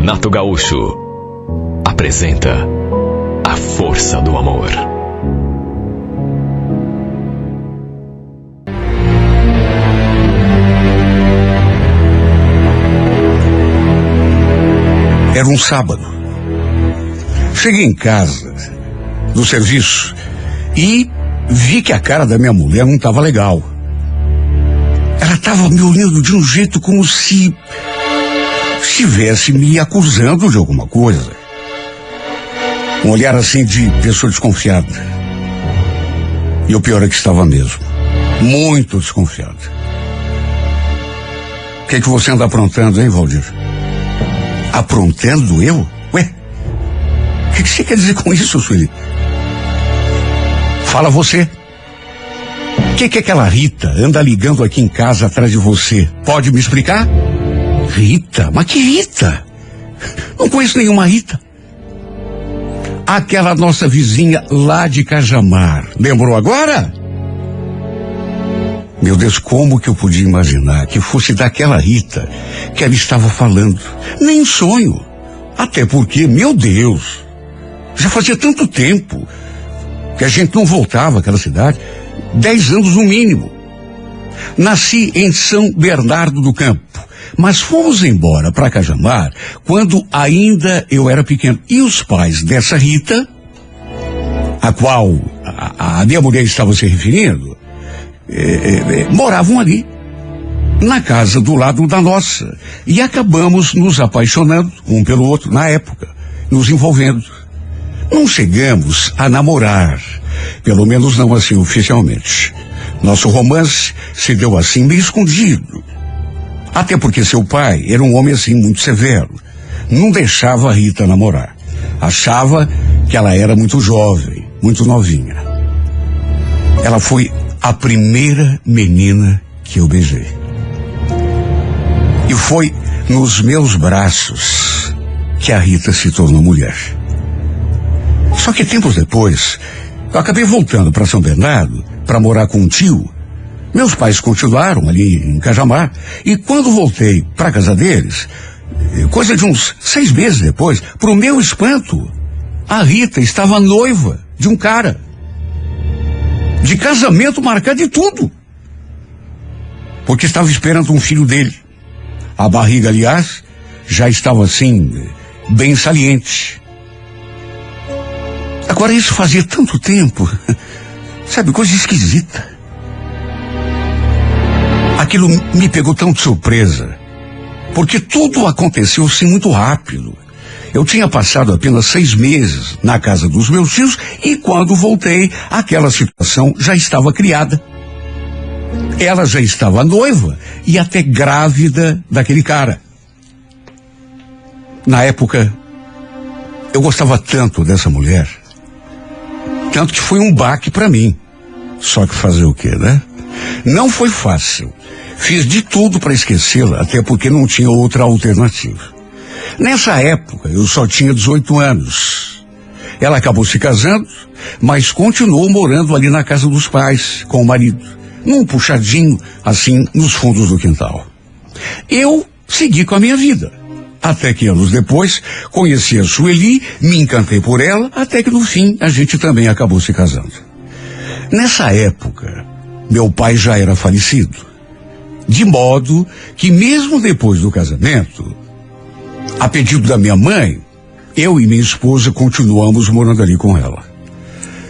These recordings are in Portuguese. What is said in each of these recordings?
Renato Gaúcho apresenta A Força do Amor. Era um sábado. Cheguei em casa do serviço e vi que a cara da minha mulher não estava legal. Ela estava me olhando de um jeito como se estivesse me acusando de alguma coisa. Um olhar assim de pessoa desconfiada. E o pior é que estava mesmo. Muito desconfiada. O que você anda aprontando, hein, Valdir? Aprontando eu? Ué? O que você quer dizer com isso, Sueli? Fala você. O que aquela Rita anda ligando aqui em casa atrás de você? Pode me explicar? Rita? Mas que Rita? Não conheço nenhuma Rita. Aquela nossa vizinha lá de Cajamar. Lembrou agora? Meu Deus, como que eu podia imaginar que fosse daquela Rita que ela estava falando? Nem sonho. Até porque, meu Deus, já fazia tanto tempo que a gente não voltava àquela cidade. 10 anos no mínimo. Nasci em São Bernardo do Campo, mas fomos embora para Cajamar quando ainda eu era pequeno. E os pais dessa Rita, a qual a minha mulher estava se referindo, moravam ali, na casa do lado da nossa. E acabamos nos apaixonando um pelo outro na época, nos envolvendo. Não chegamos a namorar, pelo menos não assim oficialmente. Nosso romance se deu assim meio escondido. Até porque seu pai era um homem assim muito severo. Não deixava a Rita namorar. Achava que ela era muito jovem, muito novinha. Ela foi a primeira menina que eu beijei. E foi nos meus braços que a Rita se tornou mulher. Só que tempos depois, eu acabei voltando para São Bernardo para morar com um tio. Meus pais continuaram ali em Cajamar. E quando voltei para a casa deles, coisa de uns 6 meses depois, pro meu espanto, a Rita estava noiva de um cara. De casamento marcado e tudo. Porque estava esperando um filho dele. A barriga, aliás, já estava assim, bem saliente. Agora isso fazia tanto tempo, sabe, coisa esquisita. Aquilo me pegou tão de surpresa, porque tudo aconteceu assim muito rápido. Eu tinha passado apenas 6 meses na casa dos meus tios e quando voltei, aquela situação já estava criada. Ela já estava noiva e até grávida daquele cara. Na época, eu gostava tanto dessa mulher, tanto que foi um baque para mim. Só que fazer o quê, né? Não foi fácil. Fiz de tudo para esquecê-la, até porque não tinha outra alternativa. Nessa época, eu só tinha 18 anos. Ela acabou se casando, mas continuou morando ali na casa dos pais, com o marido, num puxadinho, assim, nos fundos do quintal. Eu segui com a minha vida. Até que anos depois, conheci a Sueli, me encantei por ela, até que no fim a gente também acabou se casando. Nessa época, meu pai já era falecido. De modo que mesmo depois do casamento, a pedido da minha mãe, eu e minha esposa continuamos morando ali com ela.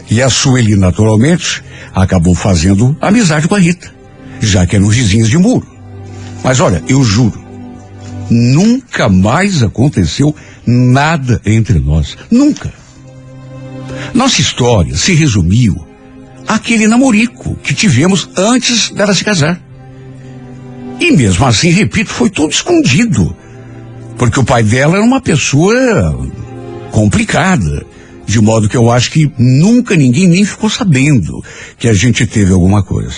E a Sueli, naturalmente, acabou fazendo amizade com a Rita, já que eram vizinhos de muro. Mas olha, eu juro, nunca mais aconteceu nada entre nós. Nunca. Nossa história se resumiu àquele namorico que tivemos antes dela se casar. E mesmo assim, repito, foi tudo escondido. Porque o pai dela era uma pessoa complicada. De modo que eu acho que nunca ninguém nem ficou sabendo que a gente teve alguma coisa.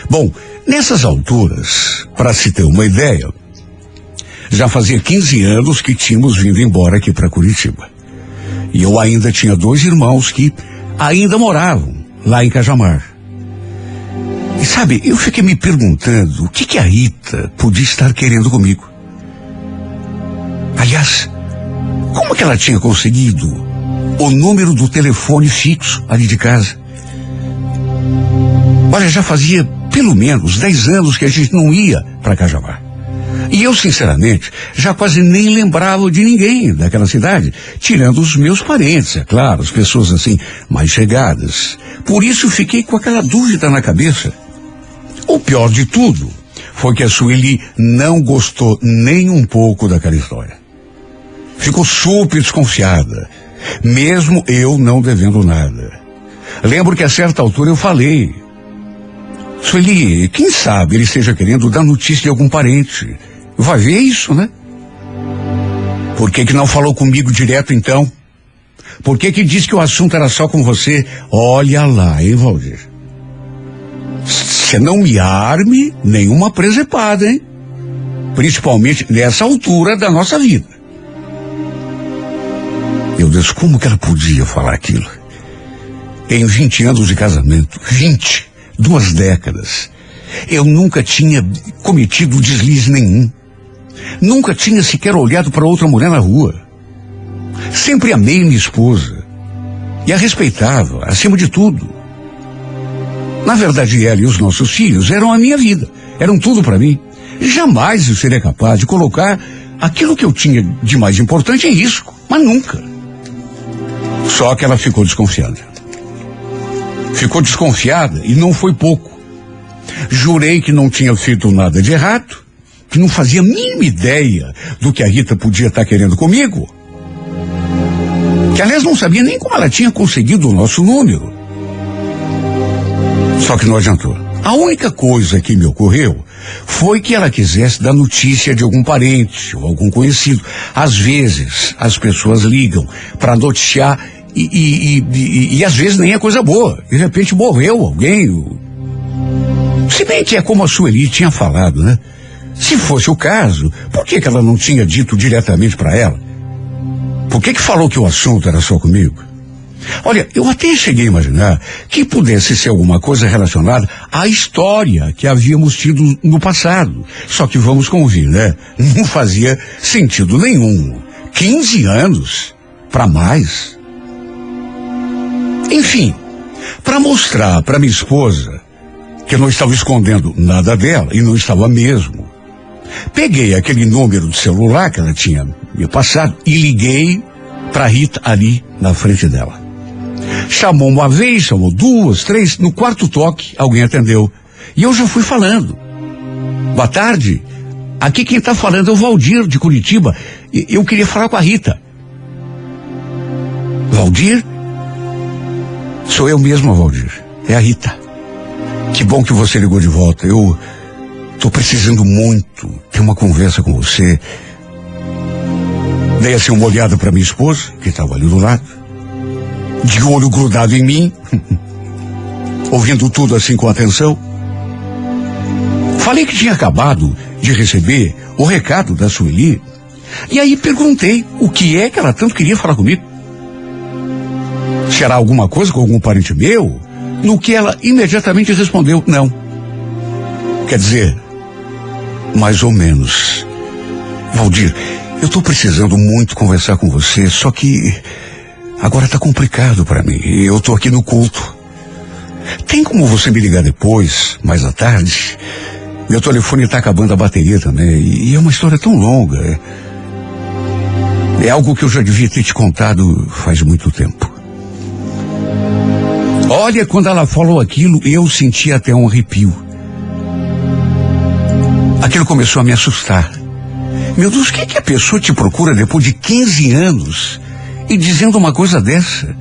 Bom, nessas alturas, para se ter uma ideia, já fazia 15 anos que tínhamos vindo embora aqui para Curitiba. E eu ainda tinha 2 irmãos que ainda moravam lá em Cajamar. E sabe, eu fiquei me perguntando o que a Rita podia estar querendo comigo. Aliás, Aliás, como que ela tinha conseguido o número do telefone fixo ali de casa? Olha, já fazia pelo menos 10 anos que a gente não ia para Cajamar. E eu, sinceramente, já quase nem lembrava de ninguém daquela cidade, tirando os meus parentes, é claro, as pessoas assim, mais chegadas. Por isso fiquei com aquela dúvida na cabeça. O pior de tudo foi que a Sueli não gostou nem um pouco daquela história. Ficou super desconfiada, mesmo eu não devendo nada. Lembro que a certa altura eu falei: Sueli, quem sabe ele esteja querendo dar notícia de algum parente. Vai ver isso, né? Por que não falou comigo direto então? Por que disse que o assunto era só com você? Olha lá, hein, Valdir? Você não me arme nenhuma presepada, hein? Principalmente nessa altura da nossa vida. Meu Deus, como que ela podia falar aquilo? Em 20 anos de casamento, 2 décadas, eu nunca tinha cometido deslize nenhum. Nunca tinha sequer olhado para outra mulher na rua. Sempre amei minha esposa e a respeitava, acima de tudo. Na verdade, ela e os nossos filhos eram a minha vida, eram tudo para mim. Jamais eu seria capaz de colocar aquilo que eu tinha de mais importante em risco, mas nunca. Só que ela ficou desconfiada. Ficou desconfiada e não foi pouco. Jurei que não tinha feito nada de errado, que não fazia a mínima ideia do que a Rita podia estar querendo comigo. Que, aliás, não sabia nem como ela tinha conseguido o nosso número. Só que não adiantou. A única coisa que me ocorreu foi que ela quisesse dar notícia de algum parente ou algum conhecido. Às vezes, as pessoas ligam para noticiar e às vezes nem é coisa boa. De repente morreu alguém. Se bem que é como a Sueli tinha falado, né? Se fosse o caso, por que ela não tinha dito diretamente para ela? Por que falou que o assunto era só comigo? Olha, eu até cheguei a imaginar que pudesse ser alguma coisa relacionada à história que havíamos tido no passado. Só que vamos convir, né? Não fazia sentido nenhum. 15 anos para mais. Enfim, para mostrar para minha esposa que eu não estava escondendo nada dela, e não estava mesmo, peguei aquele número de celular que ela tinha me passado e liguei para Rita ali na frente dela. Chamou uma vez, chamou 2, 3, no quarto toque alguém atendeu. E eu já fui falando: boa tarde, aqui quem está falando é o Valdir de Curitiba. Eu queria falar com a Rita. Valdir? Sou eu mesmo, Valdir. É a Rita. Que bom que você ligou de volta. Eu tô precisando muito ter uma conversa com você. Dei assim uma olhada para minha esposa, que estava ali do lado, de olho grudado em mim, ouvindo tudo assim com atenção. Falei que tinha acabado de receber o recado da Sueli, e aí perguntei o que é que ela tanto queria falar comigo. Será alguma coisa com algum parente meu? No que ela imediatamente respondeu: não. Quer dizer, mais ou menos. Valdir, eu tô precisando muito conversar com você, só que agora tá complicado para mim. Eu tô aqui no culto. Tem como você me ligar depois, mais à tarde? Meu telefone tá acabando a bateria também, e é uma história tão longa. É algo que eu já devia ter te contado faz muito tempo. Olha, quando ela falou aquilo, eu senti até um arrepio. Aquilo começou a me assustar. Meu Deus, o que a pessoa te procura depois de 15 anos e dizendo uma coisa dessa?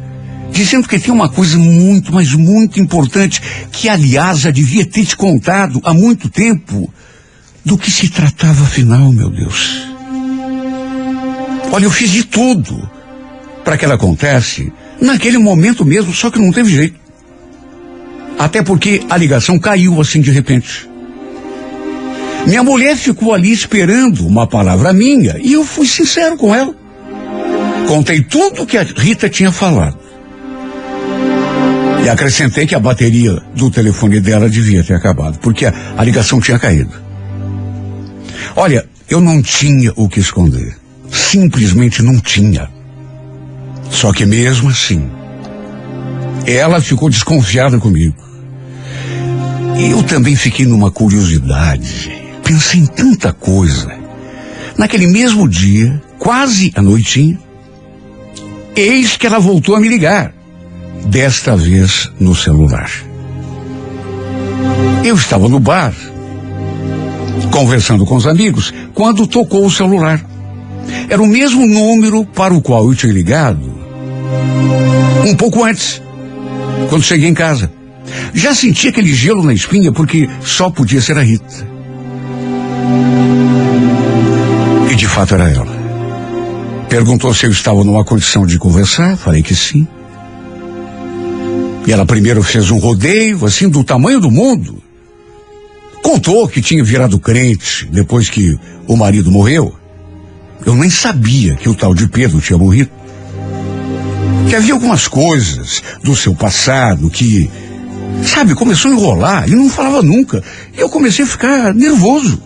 Dizendo que tem uma coisa muito, mas muito importante, que aliás já devia ter te contado há muito tempo. Do que se tratava afinal, meu Deus? Olha, eu fiz de tudo para que ela acontecesse naquele momento mesmo, só que não teve jeito. Até porque a ligação caiu assim de repente. Minha mulher ficou ali esperando uma palavra minha e eu fui sincero com ela. Contei tudo que a Rita tinha falado. E acrescentei que a bateria do telefone dela devia ter acabado, porque a ligação tinha caído. Olha, eu não tinha o que esconder. simplesmente não tinha. Só que mesmo assim, ela ficou desconfiada comigo. Eu também fiquei numa curiosidade. Pensei em tanta coisa. Naquele mesmo dia, quase à noitinha, eis que ela voltou a me ligar. Desta vez no celular. Eu estava no bar, conversando com os amigos, quando tocou o celular. Era o mesmo número para o qual eu tinha ligado um pouco antes, quando cheguei em casa. Já senti aquele gelo na espinha porque só podia ser a Rita. E de fato era ela. Perguntou se eu estava numa condição de conversar, falei que sim. E ela primeiro fez um rodeio, assim, do tamanho do mundo. Contou que tinha virado crente depois que o marido morreu. Eu nem sabia que o tal de Pedro tinha morrido. Que havia algumas coisas do seu passado que, sabe, começou a enrolar e não falava nunca. E eu comecei a ficar nervoso.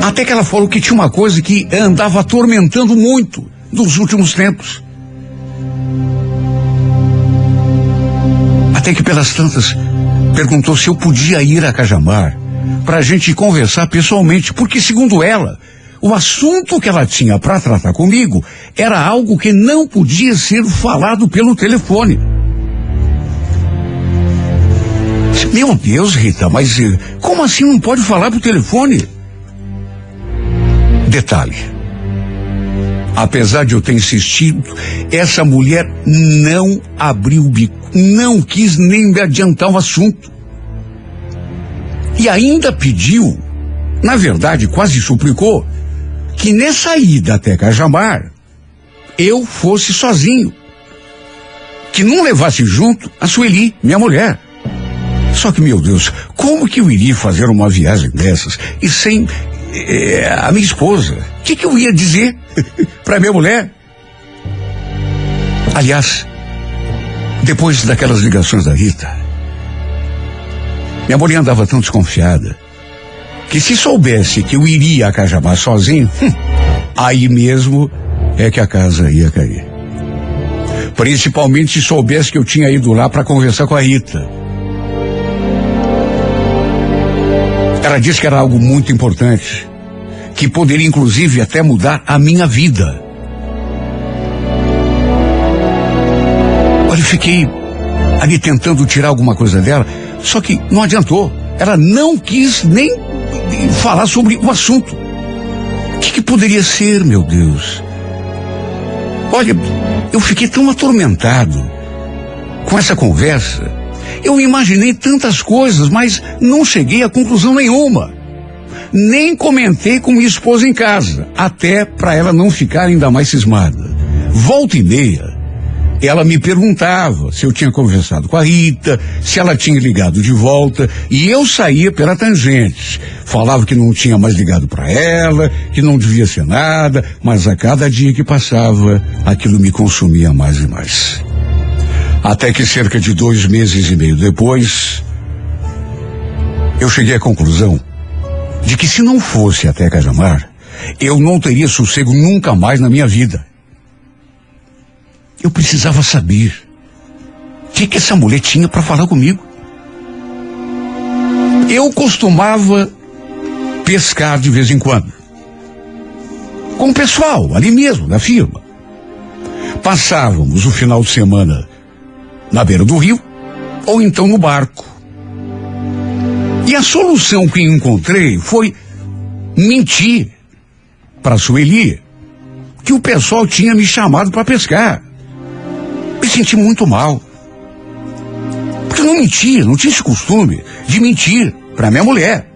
Até que ela falou que tinha uma coisa que andava atormentando muito nos últimos tempos. Até que pelas tantas perguntou se eu podia ir a Cajamar para a gente conversar pessoalmente, porque segundo ela, o assunto que ela tinha para tratar comigo era algo que não podia ser falado pelo telefone. Meu Deus, Rita, mas como assim não pode falar por telefone? Detalhe. Apesar de eu ter insistido, essa mulher não abriu o bico, não quis nem me adiantar o assunto. E ainda pediu, na verdade quase suplicou, que nessa ida até Cajamar, eu fosse sozinho. Que não levasse junto a Sueli, minha mulher. Só que, meu Deus, como que eu iria fazer uma viagem dessas e sem a minha esposa? O que eu ia dizer para minha mulher? Aliás, depois daquelas ligações da Rita, minha mulher andava tão desconfiada que se soubesse que eu iria a Cajamar sozinho, aí mesmo é que a casa ia cair. Principalmente se soubesse que eu tinha ido lá para conversar com a Rita. Ela disse que era algo muito importante, que poderia inclusive até mudar a minha vida. Olha, eu fiquei ali tentando tirar alguma coisa dela, só que não adiantou. Ela não quis nem falar sobre o assunto. O que poderia ser, meu Deus? Olha, eu fiquei tão atormentado com essa conversa. Eu imaginei tantas coisas, mas não cheguei a conclusão nenhuma. Nem comentei com minha esposa em casa, até para ela não ficar ainda mais cismada. Volta e meia, ela me perguntava se eu tinha conversado com a Rita, se ela tinha ligado de volta, e eu saía pela tangente. Falava que não tinha mais ligado para ela, que não devia ser nada, mas a cada dia que passava, aquilo me consumia mais e mais. Até que cerca de 2 meses e meio depois, eu cheguei à conclusão de que se não fosse até Cajamar, eu não teria sossego nunca mais na minha vida. Eu precisava saber o que essa mulher tinha para falar comigo. Eu costumava pescar de vez em quando, com o pessoal ali mesmo, da firma. Passávamos o final de semana na beira do rio, ou então no barco. E a solução que encontrei foi mentir para a Sueli que o pessoal tinha me chamado para pescar. Me senti muito mal. Porque eu não mentia, não tinha esse costume de mentir para minha mulher.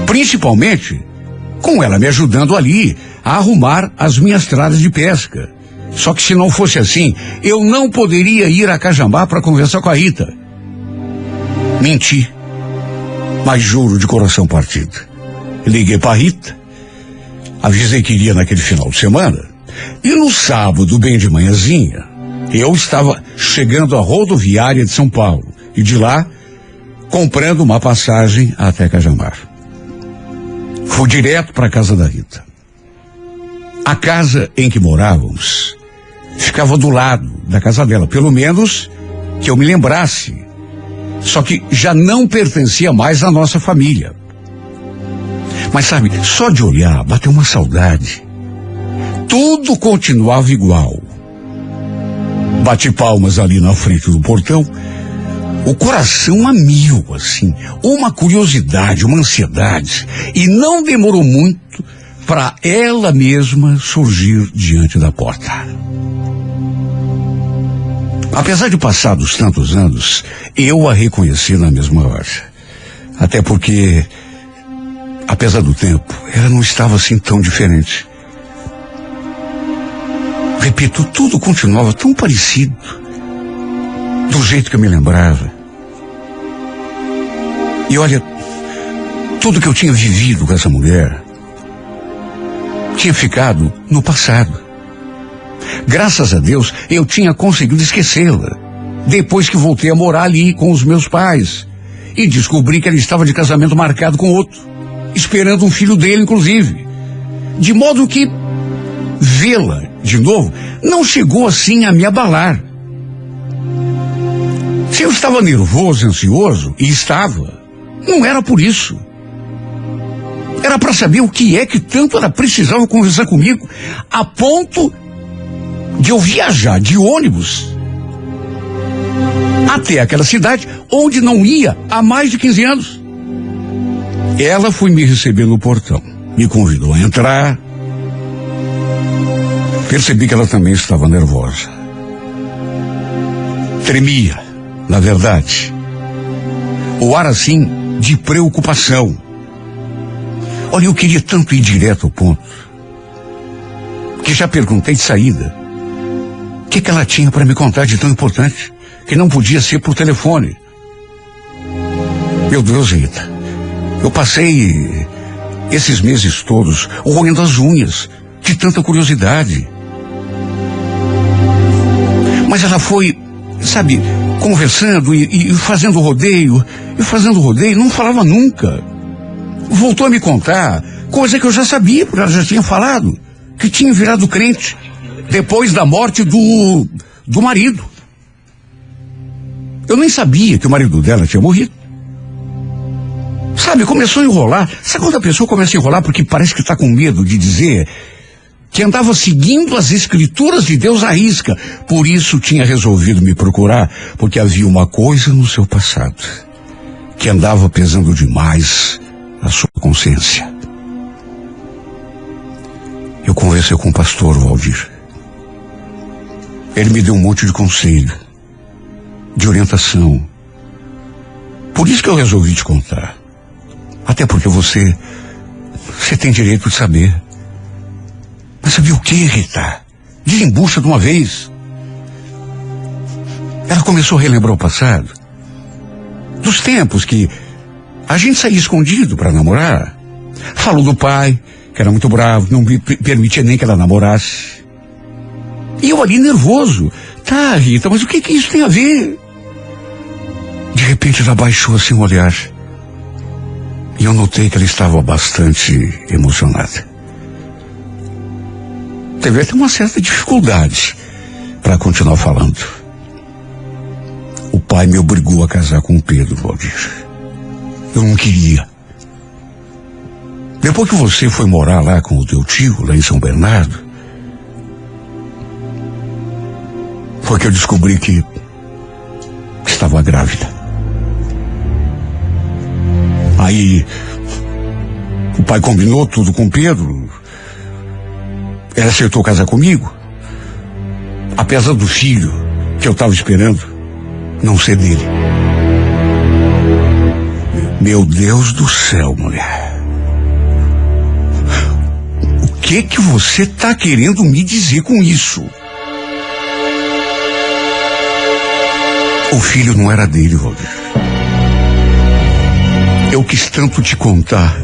Principalmente com ela me ajudando ali a arrumar as minhas tradas de pesca. Só que se não fosse assim, eu não poderia ir a Cajamar para conversar com a Rita. Menti, mas juro de coração partido. Liguei para a Rita, avisei que iria naquele final de semana, e no sábado, bem de manhãzinha, eu estava chegando à rodoviária de São Paulo, e de lá, comprando uma passagem até Cajamar. fui direto para a casa da Rita. A casa em que morávamos ficava do lado da casa dela, pelo menos que eu me lembrasse. Só que já não pertencia mais à nossa família. Mas sabe, só de olhar, bateu uma saudade. Tudo continuava igual. Bati palmas ali na frente do portão, o coração a mil, assim, uma curiosidade, uma ansiedade. E não demorou muito para ela mesma surgir diante da porta. Apesar de passados tantos anos, eu a reconheci na mesma hora. Até porque, apesar do tempo, ela não estava assim tão diferente. Repito, tudo continuava tão parecido, do jeito que eu me lembrava. E olha, tudo que eu tinha vivido com essa mulher tinha ficado no passado. Graças a Deus, eu tinha conseguido esquecê-la, depois que voltei a morar ali com os meus pais. E descobri que ela estava de casamento marcado com outro, esperando um filho dele, inclusive. De modo que vê-la de novo não chegou assim a me abalar. Se eu estava nervoso, ansioso, e estava, não era por isso. Era para saber o que é que tanto ela precisava conversar comigo, a ponto de eu viajar de ônibus até aquela cidade onde não ia há mais de 15 anos. Ela foi me receber no portão, me convidou a entrar. Percebi que ela também estava nervosa. Tremia, na verdade. O ar assim de preocupação. Olha, eu queria tanto ir direto ao ponto, que já perguntei de saída o que ela tinha para me contar de tão importante, que não podia ser por telefone. Meu Deus, Rita, eu passei esses meses todos roendo as unhas de tanta curiosidade. Mas ela foi, sabe, conversando e fazendo rodeio, não falava nunca. Voltou a me contar coisa que eu já sabia, porque ela já tinha falado, que tinha virado crente depois da morte do marido. Eu nem sabia que o marido dela tinha morrido. Sabe, começou a enrolar. Sabe quando a pessoa começa a enrolar porque parece que está com medo de dizer que andava seguindo as escrituras de Deus à risca? Por isso tinha resolvido me procurar, porque havia uma coisa no seu passado que andava pesando demais a sua consciência. Eu conversei com o pastor Valdir. Ele me deu um monte de conselho, de orientação. Por isso que eu resolvi te contar. Até porque você tem direito de saber. Mas sabia o que, Rita? Desembucha de uma vez. Ela começou a relembrar o passado, dos tempos que a gente saía escondido para namorar. Falou do pai, que era muito bravo, não me permitia nem que ela namorasse. E eu ali nervoso. Tá, Rita, mas o que isso tem a ver? De repente ela baixou assim o olhar. E eu notei que ela estava bastante emocionada. Teve até uma certa dificuldade para continuar falando. O pai me obrigou a casar com o Pedro, Valdir. Eu não queria. Depois que você foi morar lá com o teu tio, lá em São Bernardo, foi que eu descobri que estava grávida. Aí o pai combinou tudo com o Pedro. Ela aceitou casar comigo, apesar do filho que eu estava esperando não ser dele. Meu Deus do céu, mulher. O que você está querendo me dizer com isso? O filho não era dele, Valdir. Eu quis tanto te contar.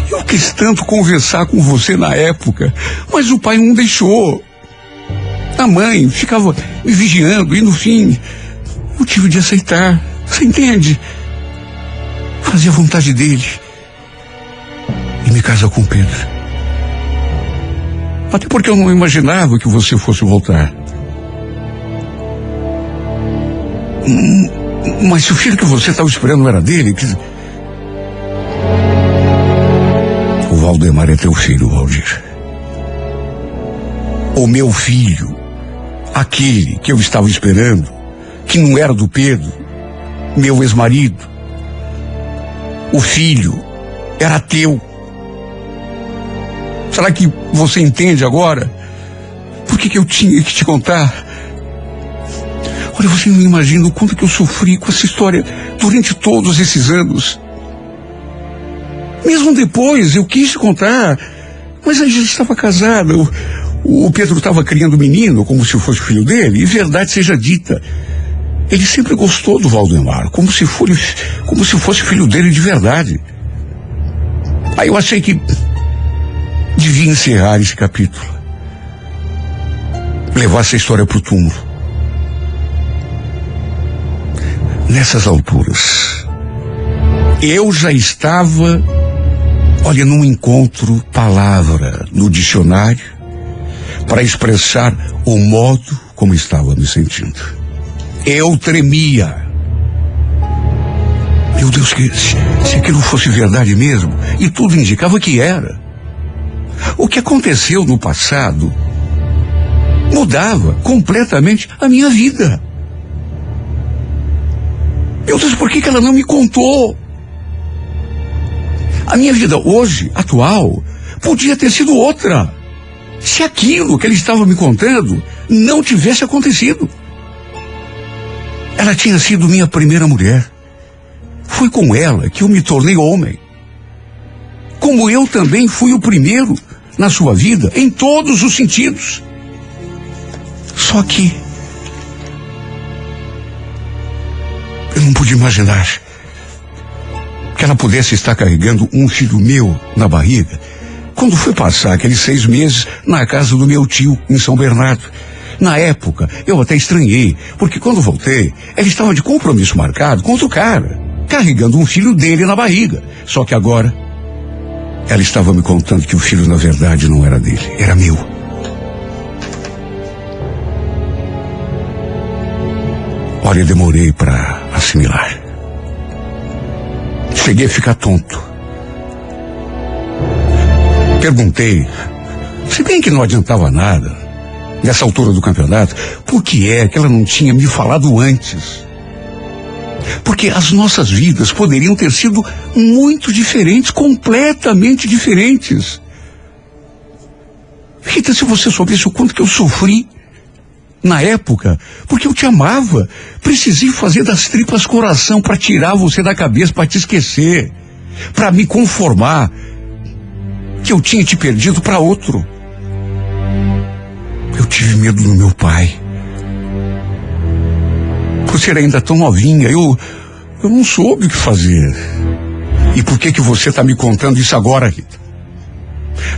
Eu quis tanto conversar com você na época, mas o pai não deixou. A mãe ficava me vigiando e no fim eu tive de aceitar. Você entende? Fazia vontade dele. E me casar com Pedro. Até porque eu não imaginava que você fosse voltar. Mas se o filho que você estava esperando não era dele... O Valdemar é teu filho, Valdir. O meu filho, aquele que eu estava esperando, que não era do Pedro, meu ex-marido. O filho era teu. Será que você entende agora? Por que eu tinha que te contar? Olha, você não imagina o quanto que eu sofri com essa história durante todos esses anos. Mesmo depois, eu quis te contar, mas a gente estava casada. O Pedro estava criando menino, como se fosse o filho dele, e verdade seja dita, ele sempre gostou do Valdemar, como se fosse filho dele de verdade. Aí eu achei que devia encerrar esse capítulo, levar essa história para o túmulo. Nessas alturas, eu já estava, olha, num encontro palavra no dicionário para expressar o modo como estava me sentindo. Eu tremia. Meu Deus, se aquilo fosse verdade mesmo, e tudo indicava que era. O que aconteceu no passado mudava completamente a minha vida. Meu Deus, por que ela não me contou? A minha vida hoje, atual, podia ter sido outra, se aquilo que ele estava me contando não tivesse acontecido. Ela tinha sido minha primeira mulher. Foi com ela que eu me tornei homem. Como eu também fui o primeiro na sua vida, em todos os sentidos. Só que eu não pude imaginar que ela pudesse estar carregando um filho meu na barriga quando foi passar aqueles 6 meses na casa do meu tio, em São Bernardo. Na época, eu até estranhei, porque quando voltei, ela estava de compromisso marcado com outro cara, carregando um filho dele na barriga. Só que agora, ela estava me contando que o filho, na verdade, não era dele, era meu. Olha, eu demorei para assimilar. Cheguei a ficar tonto. Perguntei, se bem que não adiantava nada, nessa altura do campeonato, por que é que ela não tinha me falado antes? Porque as nossas vidas poderiam ter sido muito diferentes, completamente diferentes. Rita, se você soubesse o quanto que eu sofri na época, porque eu te amava, precisei fazer das tripas coração para tirar você da cabeça, para te esquecer, para me conformar que eu tinha te perdido para outro. Eu tive medo do meu pai. Você era ainda tão novinha, eu não soube o que fazer. E por que você está me contando isso agora, Rita?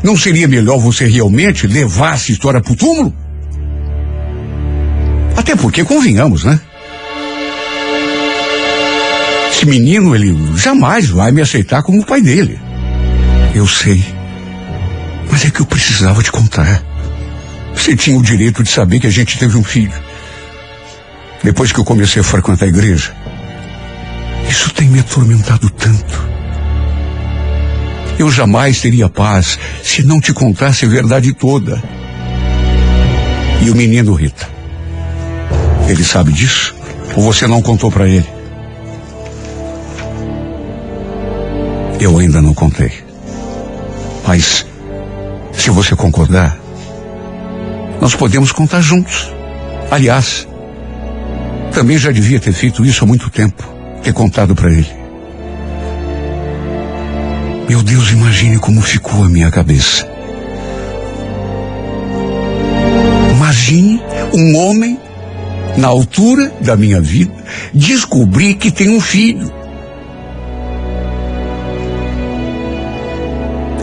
Não seria melhor você realmente levar essa história pro túmulo? Até porque, convenhamos, né? Esse menino, ele jamais vai me aceitar como o pai dele. Eu sei. Mas é que eu precisava te contar. Você tinha o direito de saber que a gente teve um filho. Depois que eu comecei a frequentar a igreja, isso tem me atormentado tanto. Eu jamais teria paz se não te contasse a verdade toda. E o menino, Rita, ele sabe disso? Ou você não contou para ele? Eu ainda não contei. Mas, se você concordar, nós podemos contar juntos. Aliás, também já devia ter feito isso há muito tempo, ter contado para ele. Meu Deus, imagine como ficou a minha cabeça. Imagine um homem, na altura da minha vida, descobrir que tem um filho.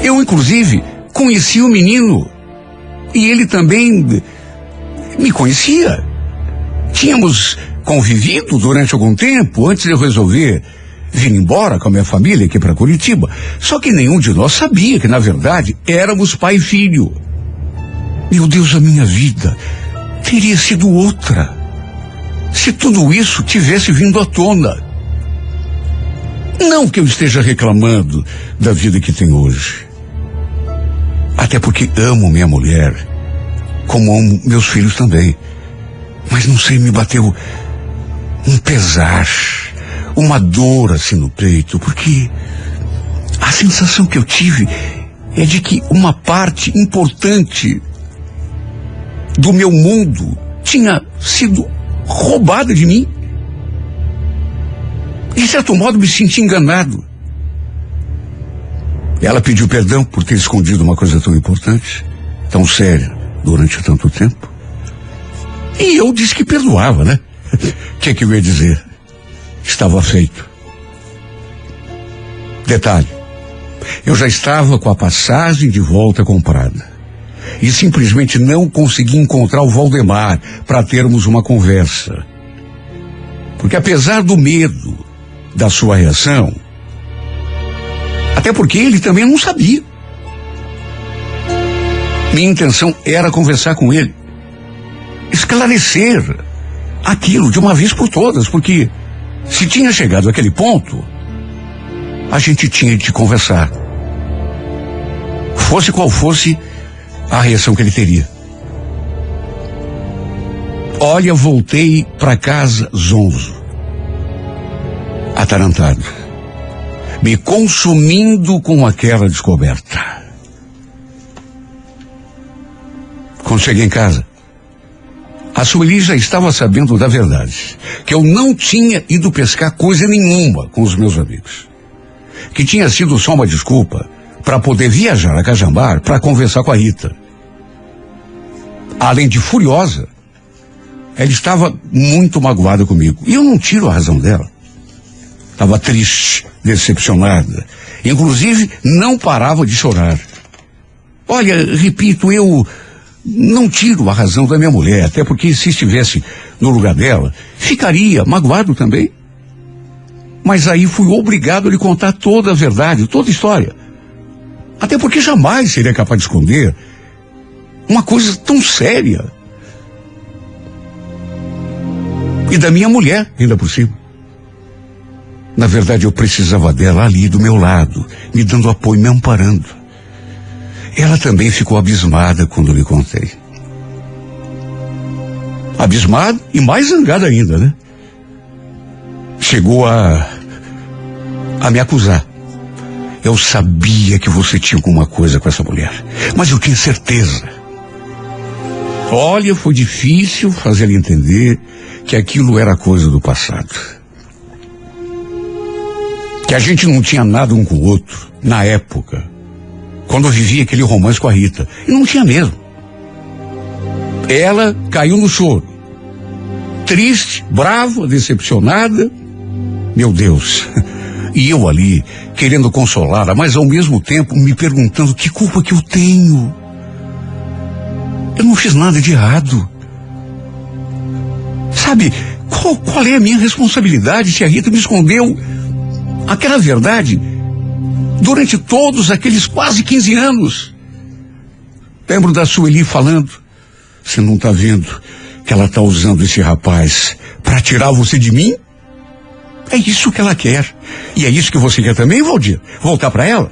Eu, inclusive, conheci o menino. E ele também me conhecia. Tínhamos convivido durante algum tempo antes de eu resolver vir embora com a minha família aqui para Curitiba. Só que nenhum de nós sabia que, na verdade, éramos pai e filho. Meu Deus, a minha vida teria sido outra se tudo isso tivesse vindo à tona. Não que eu esteja reclamando da vida que tenho hoje. Até porque amo minha mulher, como amo meus filhos também. Mas não sei, me bateu um pesar, uma dor assim no peito, porque a sensação que eu tive é de que uma parte importante do meu mundo tinha sido roubada de mim. De certo modo me senti enganado. Ela pediu perdão por ter escondido uma coisa tão importante, tão séria, durante tanto tempo. E eu disse que perdoava, né? O que eu ia dizer? Estava feito. Detalhe, eu já estava com a passagem de volta comprada. E simplesmente não consegui encontrar o Valdemar para termos uma conversa. Porque apesar do medo da sua reação, até porque ele também não sabia, minha intenção era conversar com ele, esclarecer aquilo de uma vez por todas, porque se tinha chegado àquele ponto, a gente tinha de conversar, fosse qual fosse a reação que ele teria. Olha, voltei para casa zonzo, atarantado, me consumindo com aquela descoberta. Quando cheguei em casa, a Sueli já estava sabendo da verdade, que eu não tinha ido pescar coisa nenhuma com os meus amigos, que tinha sido só uma desculpa para poder viajar a Cajamar para conversar com a Rita. Além de furiosa, ela estava muito magoada comigo. E eu não tiro a razão dela. Estava triste, decepcionada. Inclusive, não parava de chorar. Olha, repito, eu não tiro a razão da minha mulher, até porque se estivesse no lugar dela, ficaria magoado também. Mas aí fui obrigado a lhe contar toda a verdade, toda a história. Até porque jamais seria capaz de esconder uma coisa tão séria. E da minha mulher, ainda por cima. Na verdade, eu precisava dela ali do meu lado, me dando apoio, me amparando. Ela também ficou abismada quando lhe contei. Abismada e mais zangada ainda, né? Chegou a me acusar. Eu sabia que você tinha alguma coisa com essa mulher, mas eu tinha certeza. Olha, foi difícil fazer ele entender que aquilo era coisa do passado. Que a gente não tinha nada um com o outro, na época, quando eu vivia aquele romance com a Rita. E não tinha mesmo. Ela caiu no choro. Triste, brava, decepcionada. Meu Deus. E eu ali, querendo consolá-la, mas ao mesmo tempo me perguntando que culpa que eu tenho. Eu não fiz nada de errado. Sabe, qual é a minha responsabilidade se a Rita me escondeu aquela verdade durante todos aqueles quase 15 anos? Lembro da Sueli falando: você não está vendo que ela está usando esse rapaz para tirar você de mim? É isso que ela quer. E é isso que você quer também, Valdir? Voltar para ela?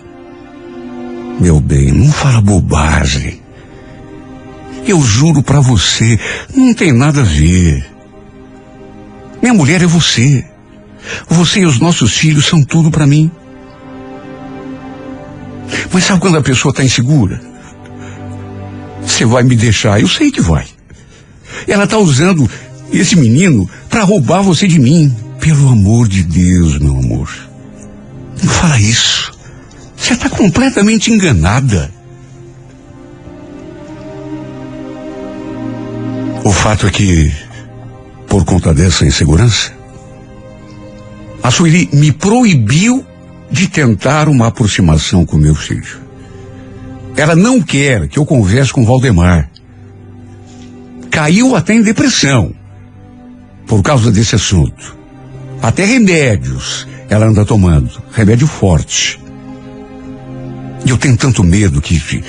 Meu bem, não fala bobagem. Eu juro para você, não tem nada a ver. Minha mulher é você. Você e os nossos filhos são tudo para mim. Mas sabe quando a pessoa está insegura? Você vai me deixar, eu sei que vai. Ela está usando esse menino para roubar você de mim. Pelo amor de Deus, meu amor, não fala isso. Você está completamente enganada. O fato é que, por conta dessa insegurança, a Sueli me proibiu de tentar uma aproximação com meu filho. Ela não quer que eu converse com o Valdemar. Caiu até em depressão por causa desse assunto. Até remédios ela anda tomando remédio forte. E eu tenho tanto medo que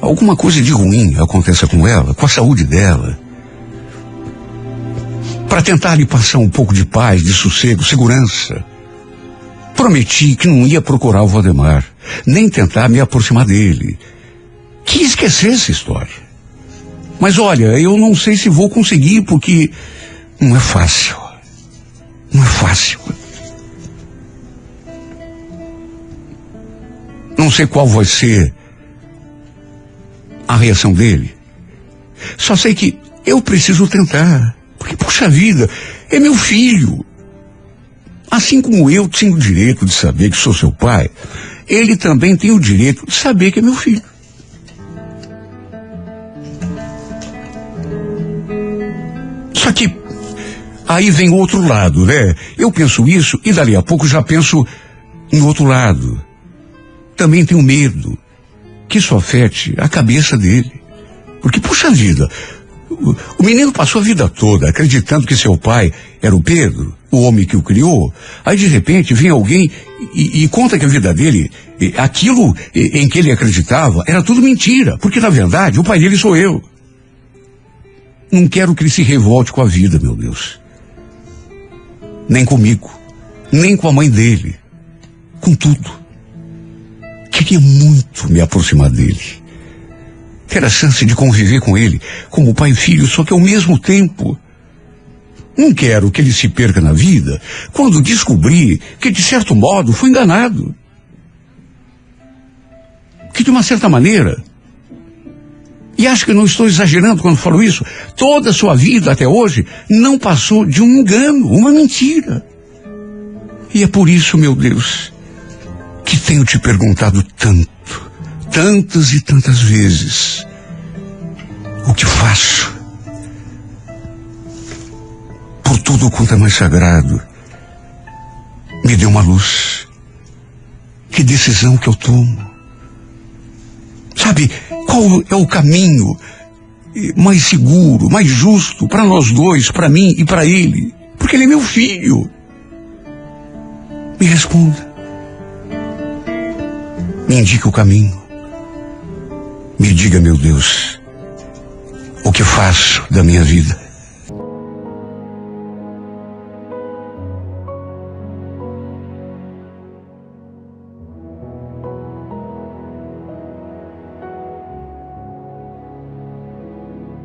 alguma coisa de ruim aconteça com ela, com a saúde dela. Para tentar lhe passar um pouco de paz, de sossego, segurança, prometi que não ia procurar o Valdemar, nem tentar me aproximar dele. Que esquecer essa história. Mas olha, eu não sei se vou conseguir, porque não é fácil. Não é fácil. Não sei qual vai ser a reação dele. Só sei que eu preciso tentar. Porque, puxa vida, é meu filho. Assim como eu tenho o direito de saber que sou seu pai, ele também tem o direito de saber que é meu filho. Só que aí vem o outro lado, né? Eu penso isso e dali a pouco já penso no outro lado. Também tenho medo que isso afete a cabeça dele. Porque, puxa vida, o menino passou a vida toda acreditando que seu pai era o Pedro, o homem que o criou. Aí, de repente, vem alguém e conta que a vida dele, aquilo em que ele acreditava, era tudo mentira. Porque, na verdade, o pai dele sou eu. Não quero que ele se revolte com a vida, meu Deus. Nem comigo, nem com a mãe dele. Com tudo. Queria muito me aproximar dele. Ter a chance de conviver com ele como pai e filho, só que ao mesmo tempo não quero que ele se perca na vida quando descobrir que, de certo modo, foi enganado. Que, de uma certa maneira, e acho que não estou exagerando quando falo isso, toda a sua vida até hoje não passou de um engano, uma mentira. E é por isso, meu Deus, que tenho te perguntado tantas e tantas vezes, o que faço? Por tudo quanto é mais sagrado, me dê uma luz. Que decisão que eu tomo? Sabe, qual é o caminho mais seguro, mais justo para nós dois, para mim e para ele? Porque ele é meu filho. Me responda. Me indique o caminho. Me diga, meu Deus, o que faço da minha vida.